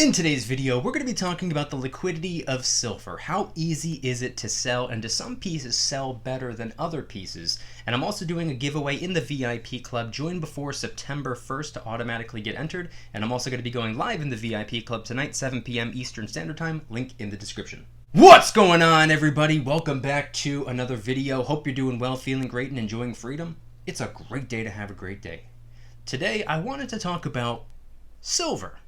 In today's video, we're going to be talking about the liquidity of silver. How easy is it to sell, and do some pieces sell better than other pieces? And I'm also doing a giveaway in the VIP club. Join before September 1st to automatically get entered. And I'm also going to be going live in the VIP club tonight, 7 p.m. Eastern Standard Time. Link in the description. What's going on, everybody? Welcome back to another video. Hope you're doing well, feeling great, and enjoying freedom. It's a great day to have a great day. Today, I wanted to talk about silver.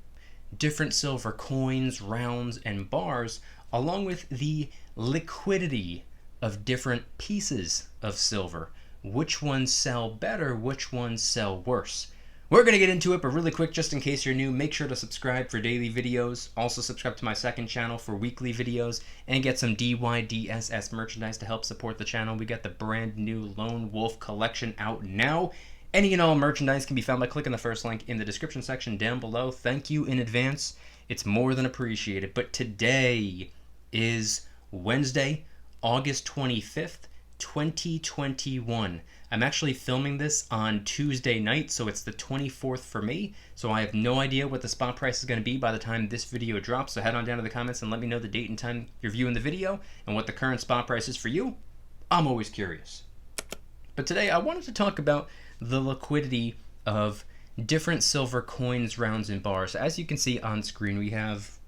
Different silver coins, rounds, and bars, along with the liquidity of different pieces of silver. Which ones sell better, which ones sell worse? We're going to get into it, but really quick, just in case you're new, make sure to subscribe for daily videos. Also subscribe to my second channel for weekly videos, and get some DYDSS merchandise to help support the channel. We got the brand new Lone Wolf collection out now. Any and all merchandise can be found by clicking the first link in the description section down below. Thank you in advance. It's more than appreciated. But today is Wednesday, August 25th, 2021. I'm actually filming this on Tuesday night, so it's the 24th for me. So I have no idea what the spot price is going to be by the time this video drops. So head on down to the comments and let me know the date and time you're viewing the video and what the current spot price is for you. I'm always curious. But today I wanted to talk about the liquidity of different silver coins, rounds, and bars. As you can see on screen, we have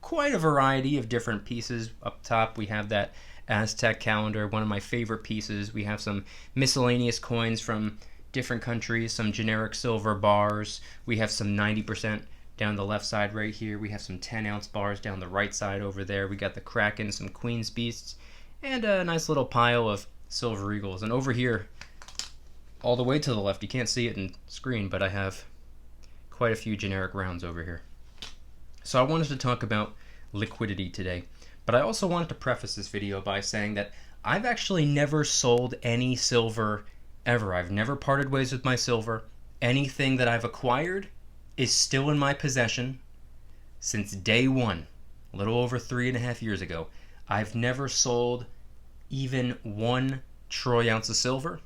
quite a variety of different pieces. Up top, we have that Aztec calendar, one of my favorite pieces. We have some miscellaneous coins from different countries, some generic silver bars. We have some 90% down the left side right here. We have some 10-ounce bars down the right side over there. We got the Kraken, some Queen's Beasts, and a nice little pile of silver eagles. And over here, all the way to the left, you can't see it in screen, but I have quite a few generic rounds over here. So I wanted to talk about liquidity today, but I also wanted to preface this video by saying that I've actually never sold any silver ever. I've never parted ways with my silver. Anything that I've acquired is still in my possession since day one, a little over 3.5 years ago. I've never sold even 1 troy ounce of silver.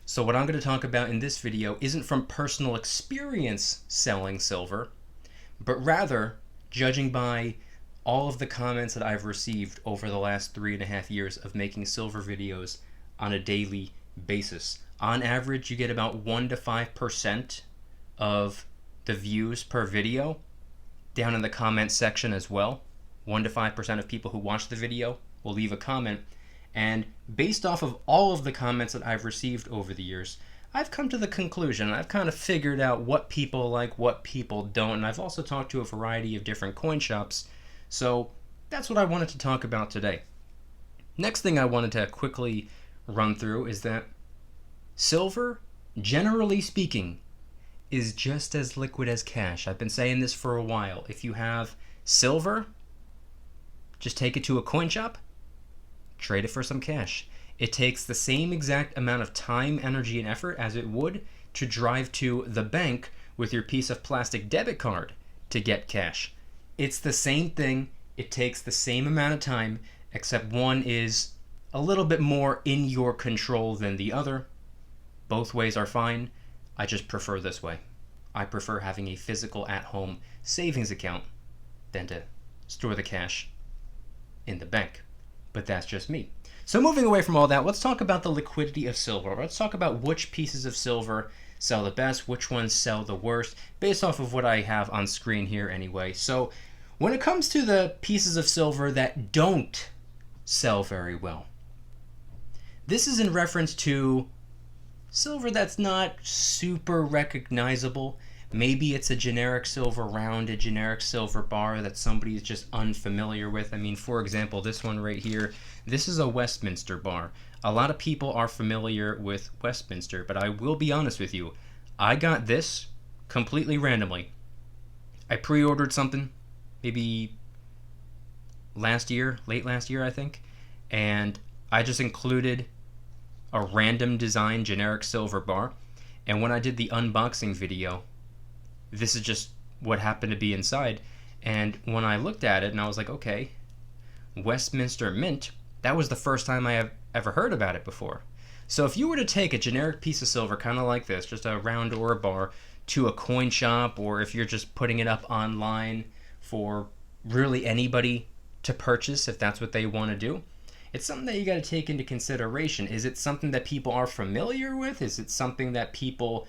So what I'm going to talk about in this video isn't from personal experience selling silver, but rather judging by all of the comments that I've received over the last 3.5 years of making silver videos on a daily basis. On average, you get about 1 to 5% of the views per video down in the comment section as well. 1 to 5% of people who watch the video will leave a comment. And based off of all of the comments that I've received over the years, I've come to the conclusion, I've kind of figured out what people like, what people don't, and I've also talked to a variety of different coin shops, so that's what I wanted to talk about today. Next thing I wanted to quickly run through is that silver, generally speaking, is just as liquid as cash. I've been saying this for a while. If you have silver, just take it to a coin shop, trade it for some cash. It takes the same exact amount of time, energy, and effort as it would to drive to the bank with your piece of plastic debit card to get cash. It's the same thing. It takes the same amount of time, except one is a little bit more in your control than the other. Both ways are fine. I just prefer this way. I prefer having a physical at-home savings account than to store the cash in the bank. But that's just me. So moving away from all that, let's talk about the liquidity of silver. Let's talk about which pieces of silver sell the best, which ones sell the worst, based off of what I have on screen here anyway. So when it comes to the pieces of silver that don't sell very well, this is in reference to silver that's not super recognizable. Maybe it's a generic silver round, a generic silver bar that somebody's just unfamiliar with. I mean, for example, this one right here, this is a Westminster bar. A lot of people are familiar with Westminster, but I will be honest with you. I got this completely randomly. I pre-ordered something maybe last year, late last year, I think, and I just included a random design generic silver bar. And when I did the unboxing video, this is just what happened to be inside. And when I looked at it and I was like, okay, Westminster Mint, that was the first time I have ever heard about it before. So if you were to take a generic piece of silver, kind of like this, just a round or a bar, to a coin shop, or if you're just putting it up online for really anybody to purchase if that's what they want to do. It's something that you got to take into consideration. Is it something that people are familiar with? Is it something that people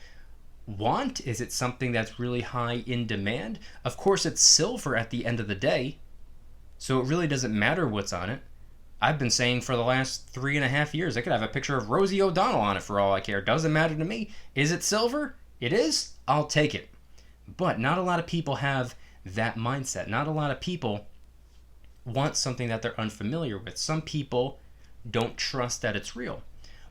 want? Is it something that's really high in demand? Of course, it's silver at the end of the day, so it really doesn't matter what's on it. I've been saying for the last 3.5 years, I could have a picture of Rosie O'Donnell on it for all I care. Doesn't matter to me. Is it silver? It is. I'll take it. But not a lot of people have that mindset. Not a lot of people want something that they're unfamiliar with. Some people don't trust that it's real,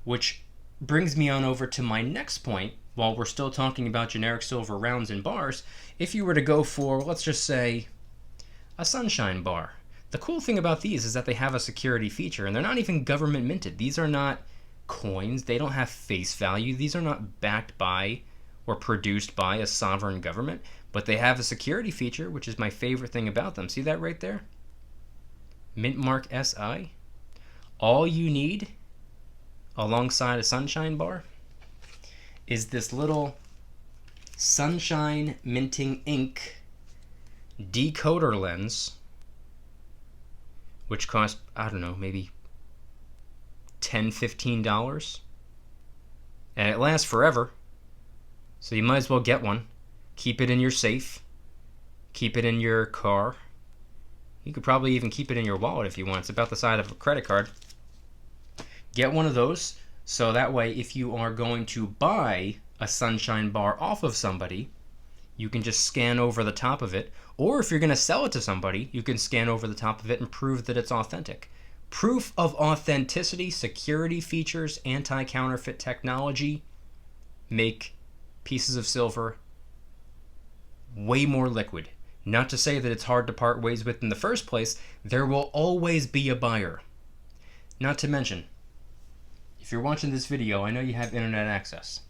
which brings me on over to my next point. While we're still talking about generic silver rounds and bars, if you were to go for, let's just say, a sunshine bar, the cool thing about these is that they have a security feature, and they're not even government minted. These are not coins. They don't have face value. These are not backed by or produced by a sovereign government, but they have a security feature, which is my favorite thing about them. See that right there? Mint mark SI. All you need alongside a sunshine bar is this little sunshine minting ink decoder lens, which costs, I don't know, maybe $10-15, and it lasts forever, so you might as well get one. Keep it in your safe, keep it in your car. You could probably even keep it in your wallet if you want. It's about the size of a credit card. Get one of those, so that way if you are going to buy a sunshine bar off of somebody, you can just scan over the top of it. Or if you're going to sell it to somebody, you can scan over the top of it and prove that it's authentic. Proof of authenticity, security features, anti-counterfeit technology make pieces of silver way more liquid. Not to say that it's hard to part ways with in the first place. There will always be a buyer. Not to mention, if you're watching this video, I know you have internet access.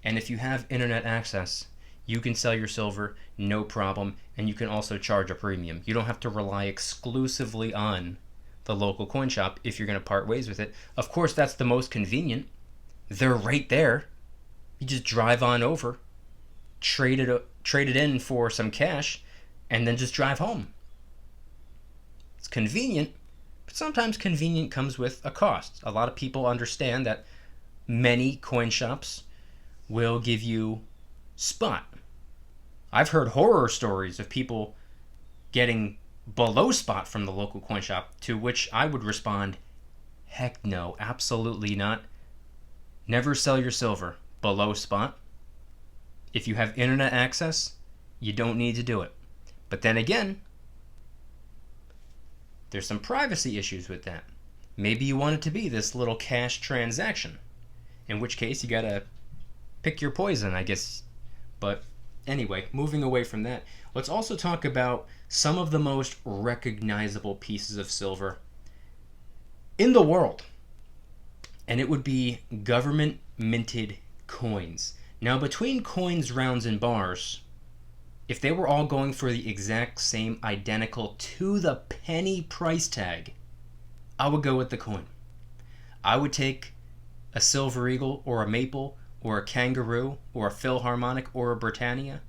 And if you have internet access, you can sell your silver, no problem, and you can also charge a premium. You don't have to rely exclusively on the local coin shop if you're going to part ways with it. Of course, that's the most convenient. They're right there. You just drive on over, trade it in for some cash, and then just drive home. It's convenient, but sometimes convenient comes with a cost. A lot of people understand that many coin shops will give you spot. I've heard horror stories of people getting below spot from the local coin shop, to which I would respond, heck no, absolutely not. Never sell your silver below spot. If you have internet access, you don't need to do it. But then again, there's some privacy issues with that. Maybe you want it to be this little cash transaction, in which case you gotta pick your poison, I guess. But anyway, moving away from that, let's also talk about some of the most recognizable pieces of silver in the world. And it would be government minted coins. Now, between coins, rounds, and bars, if they were all going for the exact same identical to the penny price tag, I would go with the coin. I would take a Silver Eagle or a Maple or a Kangaroo or a Philharmonic or a Britannia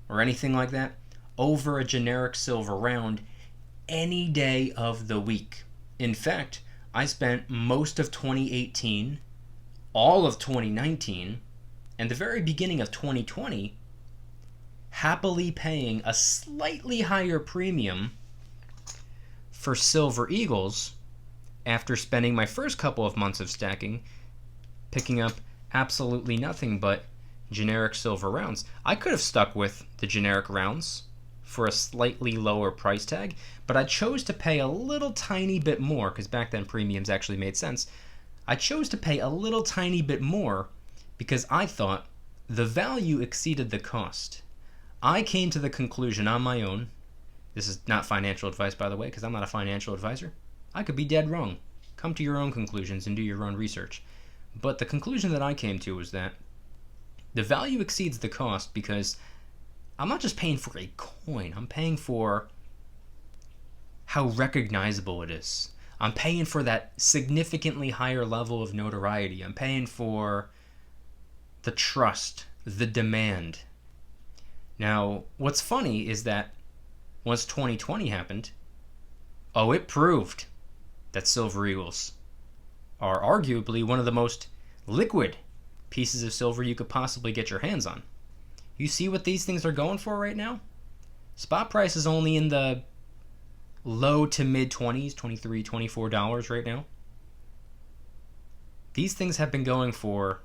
or anything like that over a generic silver round any day of the week. In fact, I spent most of 2018, all of 2019, and the very beginning of 2020 happily paying a slightly higher premium for Silver Eagles after spending my first couple of months of stacking picking up absolutely nothing but generic silver rounds. I could have stuck with the generic rounds for a slightly lower price tag, but I chose to pay a little tiny bit more, because back then premiums actually made sense. I chose to pay a little tiny bit more because I thought the value exceeded the cost. I came to the conclusion on my own, this is not financial advice by the way, because I'm not a financial advisor. I could be dead wrong. Come to your own conclusions and do your own research. But the conclusion that I came to was that the value exceeds the cost because I'm not just paying for a coin, I'm paying for how recognizable it is. I'm paying for that significantly higher level of notoriety. I'm paying for the trust, the demand. Now, what's funny is that once 2020 happened, oh, it proved that Silver Eagles are arguably one of the most liquid pieces of silver you could possibly get your hands on. You see what these things are going for right now? Spot price is only in the low to mid 20s, $23, $24 right now. These things have been going for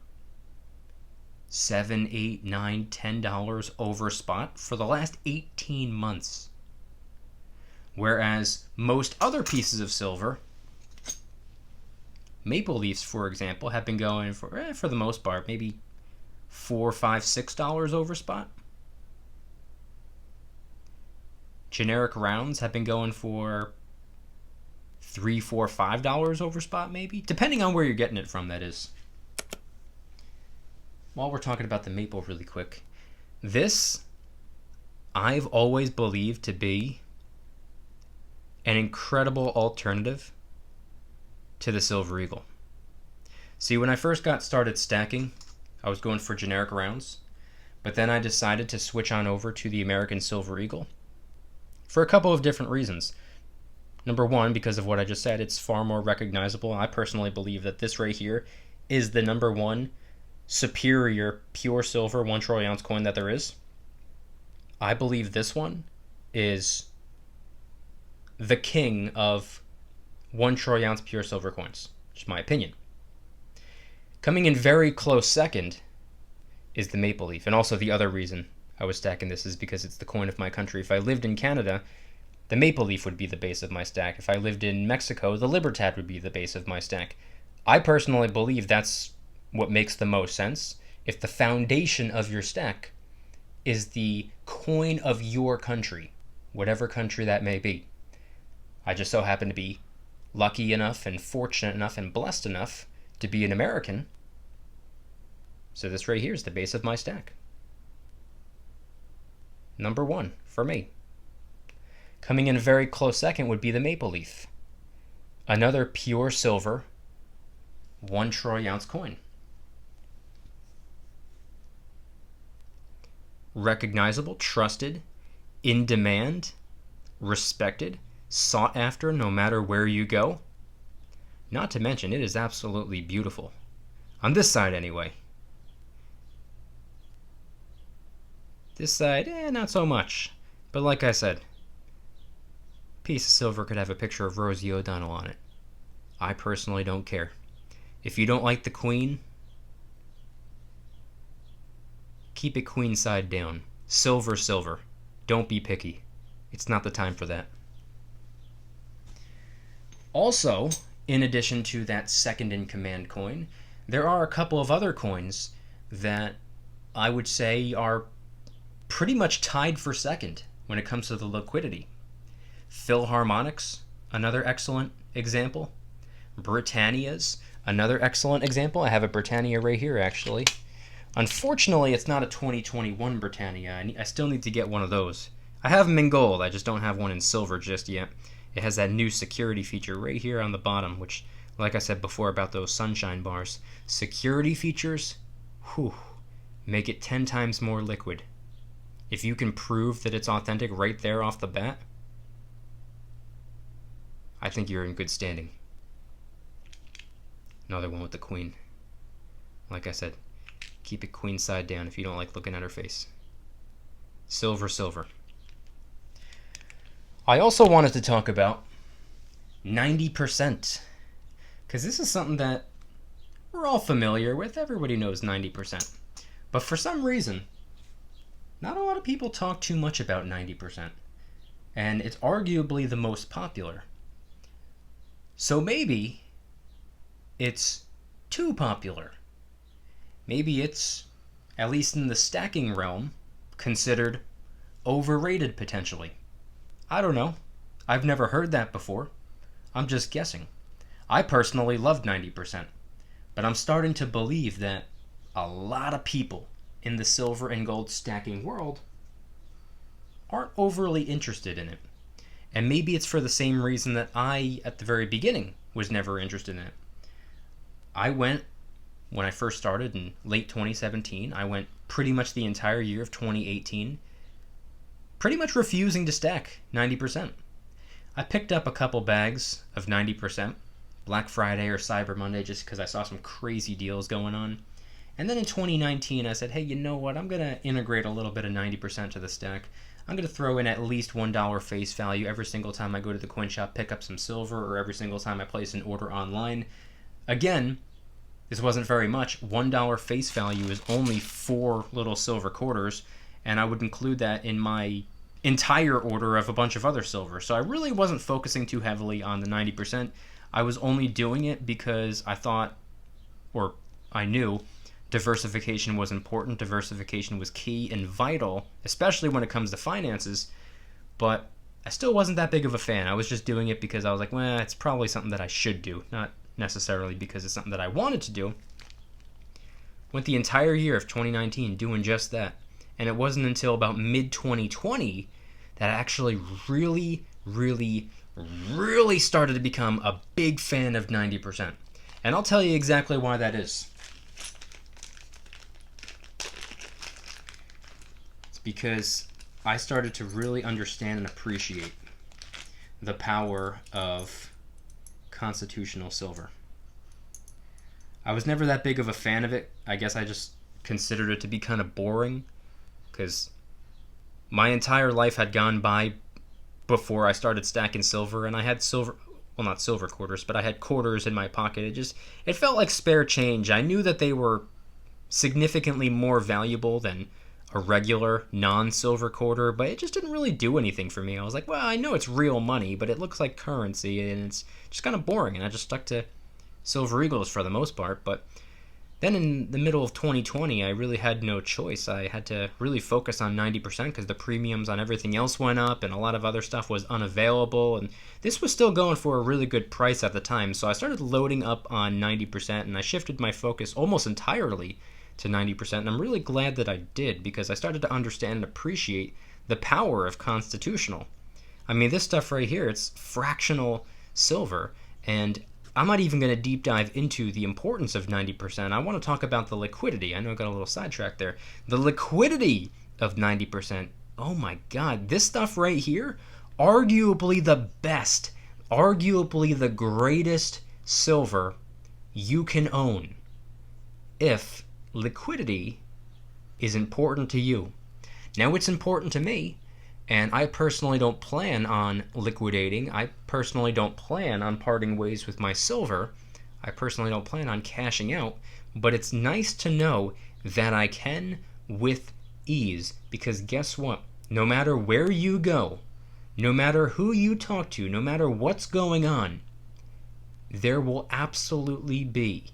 $7, $8, $9, $10 over spot for the last 18 months. Whereas most other pieces of silver, maple leafs, for example, have been going for the most part, maybe $4, $5, $6 over spot. Generic rounds have been going for $3, $4, $5 over spot, maybe, depending on where you're getting it from, that is. While we're talking about the maple really quick, this I've always believed to be an incredible alternative to the Silver Eagle. See, when I first got started stacking, I was going for generic rounds, but then I decided to switch on over to the American Silver Eagle for a couple of different reasons. Number one, because of what I just said, it's far more recognizable. I personally believe that this right here is the number one superior pure silver 1 troy ounce coin that there is. I believe this one is the king of 1 troy ounce pure silver coins. Just my opinion. Coming in very close second is the maple leaf. And also the other reason I was stacking this is because it's the coin of my country. If I lived in Canada, the maple leaf would be the base of my stack. If I lived in Mexico, the Libertad would be the base of my stack. I personally believe that's what makes the most sense. If the foundation of your stack is the coin of your country, whatever country that may be. I just so happen to be lucky enough and fortunate enough and blessed enough to be an American. So this right here is the base of my stack. Number one for me. Coming in a very close second would be the maple leaf. Another pure silver 1 troy ounce coin. Recognizable, trusted, in demand, respected, sought after no matter where you go. Not to mention, it is absolutely beautiful. On this side, anyway. This side, not so much. But like I said, piece of silver could have a picture of Rosie O'Donnell on it. I personally don't care. If you don't like the queen, keep it queen side down. Silver, silver. Don't be picky. It's not the time for that. Also, in addition to that second in command coin, there are a couple of other coins that I would say are pretty much tied for second when it comes to the liquidity. Philharmonics, another excellent example. Britannia's, another excellent example. I have a Britannia right here, actually. Unfortunately, it's not a 2021 Britannia. I still need to get one of those. I have them in gold. I just don't have one in silver just yet. It has that new security feature right here on the bottom, which, like I said before about those sunshine bars, security features, whew, make it 10 times more liquid. If you can prove that it's authentic right there off the bat, I think you're in good standing. Another one with the queen. Like I said, keep it queen side down if you don't like looking at her face. Silver, silver. I also wanted to talk about 90%, because this is something that we're all familiar with. Everybody knows 90%. But for some reason, not a lot of people talk too much about 90%. And it's arguably the most popular. So maybe it's too popular. Maybe it's, at least in the stacking realm, considered overrated potentially. I don't know. I've never heard that before. I'm just guessing. I personally love 90%, but I'm starting to believe that a lot of people in the silver and gold stacking world aren't overly interested in it. And maybe it's for the same reason that I, at the very beginning, was never interested in it. I went, when I first started in late 2017, I went pretty much the entire year of 2018 pretty much refusing to stack 90%. I picked up a couple bags of 90% Black Friday or Cyber Monday just because I saw some crazy deals going on. And then in 2019, I said, hey, you know what? I'm going to integrate a little bit of 90% to the stack. I'm going to throw in at least $1 face value every single time I go to the coin shop, pick up some silver, or every single time I place an order online. Again, this wasn't very much. $1 face value is only 4 little silver quarters, and I would include that in my entire order of a bunch of other silver. So I really wasn't focusing too heavily on the 90%. I was only doing it because I thought, or I knew, diversification was important. Diversification was key and vital, especially when it comes to finances. But I still wasn't that big of a fan. I was just doing it because I was like, well, it's probably something that I should do, not necessarily because it's something that I wanted to do. Went the entire year of 2019 doing just that. And it wasn't until about mid-2020 that I actually really started to become a big fan of 90%. And I'll tell you exactly why that is. It's because I started to really understand and appreciate the power of constitutional silver. I was never that big of a fan of it. I guess I just considered it to be kind of boring, because my entire life had gone by before I started stacking silver, and I had silver, well, not silver quarters, but I had quarters in my pocket. It felt like spare change. I knew that they were significantly more valuable than a regular non-silver quarter, but it just didn't really do anything for me. I was like, well, I know it's real money, but it looks like currency, and it's just kind of boring, and I just stuck to silver eagles for the most part. But then in the middle of 2020, I really had no choice. I had to really focus on 90% because the premiums on everything else went up and a lot of other stuff was unavailable. And this was still going for a really good price at the time. So I started loading up on 90% and I shifted my focus almost entirely to 90%. And I'm really glad that I did, because I started to understand and appreciate the power of constitutional. I mean, this stuff right here, it's fractional silver. And I'm not even going to deep dive into the importance of 90%. I want to talk about the liquidity. I know I got a little sidetracked there. The liquidity of 90%. Oh my God. This stuff right here, arguably the best, arguably the greatest silver you can own if liquidity is important to you. Now, it's important to me. And I personally don't plan on liquidating. I personally don't plan on parting ways with my silver. I personally don't plan on cashing out. But it's nice to know that I can with ease. Because guess what? No matter where you go, no matter who you talk to, no matter what's going on, there will absolutely be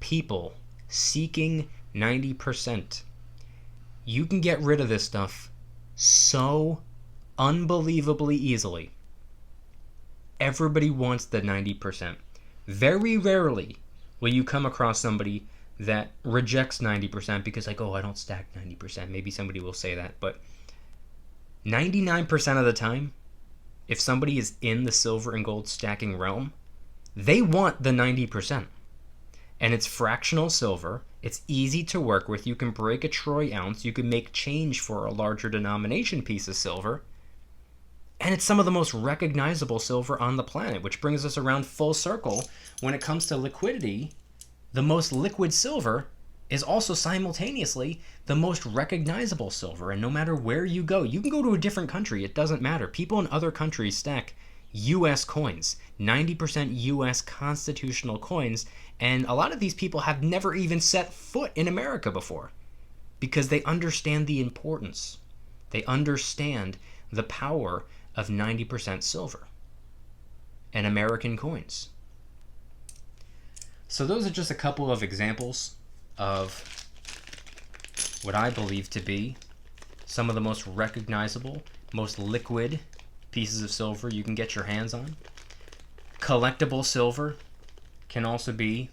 people seeking 90%. You can get rid of this stuff so unbelievably easily. Everybody wants the 90%. Very rarely will you come across somebody that rejects 90% because, like, oh, I don't stack 90%. Maybe somebody will say that, but 99% of the time, if somebody is in the silver and gold stacking realm, they want the 90%. And it's fractional silver. It's easy to work with. You can break a troy ounce. You can make change for a larger denomination piece of silver. And it's some of the most recognizable silver on the planet, which brings us around full circle. When it comes to liquidity, the most liquid silver is also simultaneously the most recognizable silver. And no matter where you go, you can go to a different country. It doesn't matter. People in other countries stack U.S. coins, 90% U.S. constitutional coins, and a lot of these people have never even set foot in America before because they understand the importance. They understand the power of 90% silver and American coins. So those are just a couple of examples of what I believe to be some of the most recognizable, most liquid pieces of silver you can get your hands on. Collectible silver can also be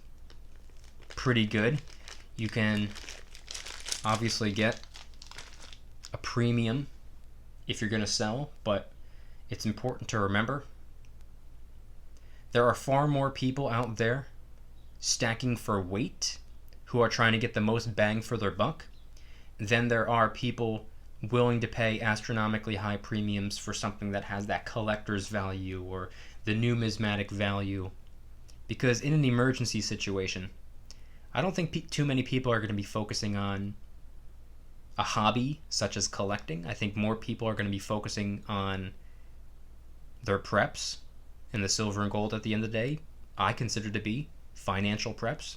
pretty good. You can obviously get a premium if you're going to sell, but it's important to remember there are far more people out there stacking for weight who are trying to get the most bang for their buck than there are people willing to pay astronomically high premiums for something that has that collector's value or the numismatic value. Because in an emergency situation, I don't think too many people are going to be focusing on a hobby such as collecting. I think more people are going to be focusing on their preps, and the silver and gold at the end of the day I consider to be financial preps.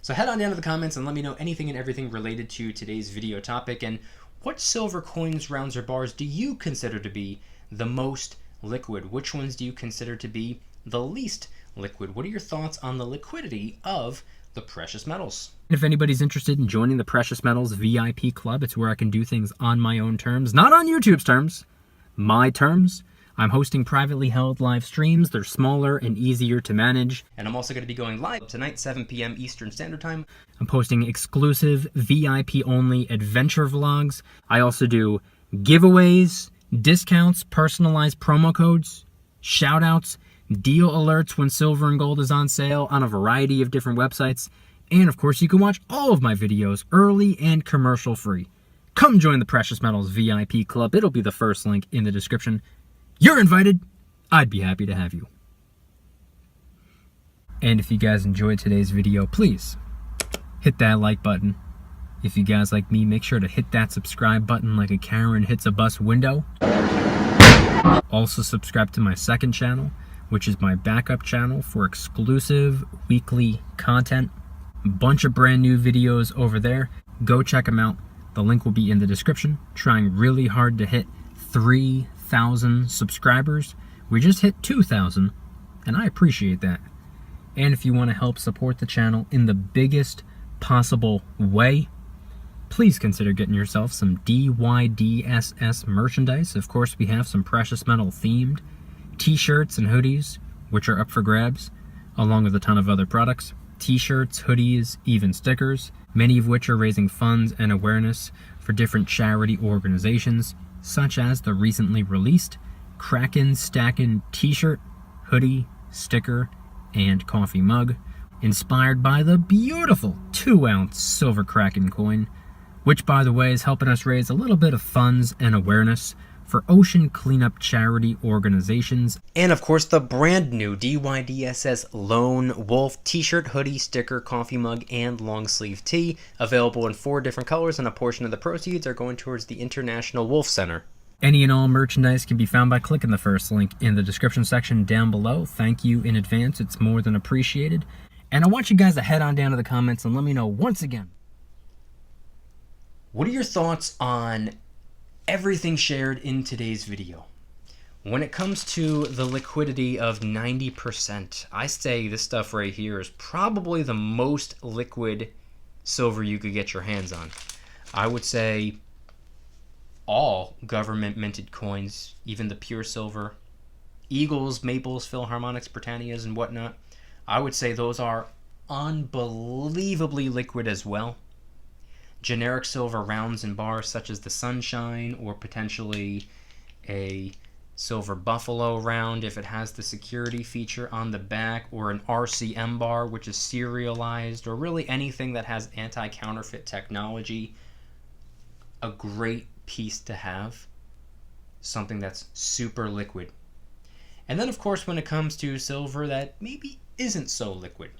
So head on down to the comments and let me know anything and everything related to today's video topic, and what silver coins, rounds, or bars do you consider to be the most liquid? Which ones do you consider to be the least liquid? What are your thoughts on the liquidity of the precious metals? If anybody's interested in joining the Precious Metals VIP Club, it's where I can do things on my own terms, not on YouTube's terms, my terms. I'm hosting privately held live streams. They're smaller and easier to manage. And I'm also going to be going live tonight, 7 p.m. Eastern Standard Time. I'm posting exclusive VIP-only adventure vlogs. I also do giveaways, discounts, personalized promo codes, shoutouts, deal alerts when silver and gold is on sale on a variety of different websites. And of course, you can watch all of my videos early and commercial free. Come join the Precious Metals VIP Club. It'll be the first link in the description. You're invited. I'd be happy to have you. And if you guys enjoyed today's video, please hit that like button. If you guys like me, make sure to hit that subscribe button like a Karen hits a bus window. Also subscribe to my second channel, which is my backup channel for exclusive weekly content. A bunch of brand new videos over there. Go check them out. The link will be in the description. Trying really hard to hit 3,000 subscribers. We just hit 2,000, and I appreciate that. And if you want to help support the channel in the biggest possible way, please consider getting yourself some DYDSS merchandise. Of course, we have some precious metal themed t-shirts and hoodies, which are up for grabs, along with a ton of other products. T-shirts, hoodies, even stickers, many of which are raising funds and awareness for different charity organizations, such as the recently released Kraken Stackin' t-shirt, hoodie, sticker, and coffee mug, inspired by the beautiful 2-ounce silver Kraken coin, which, by the way, is helping us raise a little bit of funds and awareness for ocean cleanup charity organizations. And of course, the brand new DYDSS Lone Wolf t-shirt, hoodie, sticker, coffee mug, and long sleeve tee, available in 4 different colors, and a portion of the proceeds are going towards the International Wolf Center. Any and all merchandise can be found by clicking the first link in the description section down below. Thank you in advance, it's more than appreciated. And I want you guys to head on down to the comments and let me know once again, what are your thoughts on everything shared in today's video? When it comes to the liquidity of 90%, I say this stuff right here is probably the most liquid silver you could get your hands on. I would say all government minted coins, even the pure silver, Eagles, Maples, Philharmonics, Britannias, and whatnot, I would say those are unbelievably liquid as well. Generic silver rounds and bars such as the Sunshine, or potentially a silver Buffalo round if it has the security feature on the back, or an RCM bar which is serialized, or really anything that has anti-counterfeit technology. A great piece to have, something that's super liquid. And then of course when it comes to silver that maybe isn't so liquid,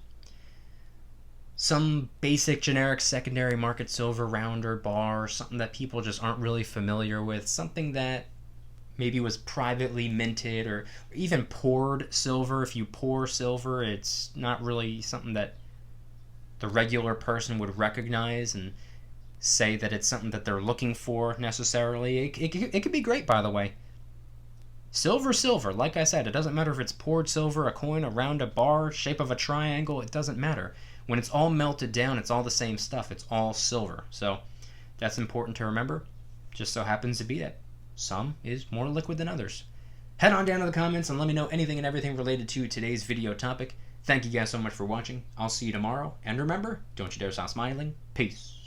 some basic generic secondary market silver round or bar, something that people just aren't really familiar with, something that maybe was privately minted, or even poured silver. If you pour silver, it's not really something that the regular person would recognize and say that it's something that they're looking for necessarily. It could be great, by the way. Silver, like I said, it doesn't matter if it's poured silver, a coin, a round, a bar, shape of a triangle, it doesn't matter. When it's all melted down, it's all the same stuff. It's all silver. So that's important to remember. Just so happens to be that some is more liquid than others. Head on down to the comments and let me know anything and everything related to today's video topic. Thank you guys so much for watching. I'll see you tomorrow. And remember, don't you dare stop smiling. Peace.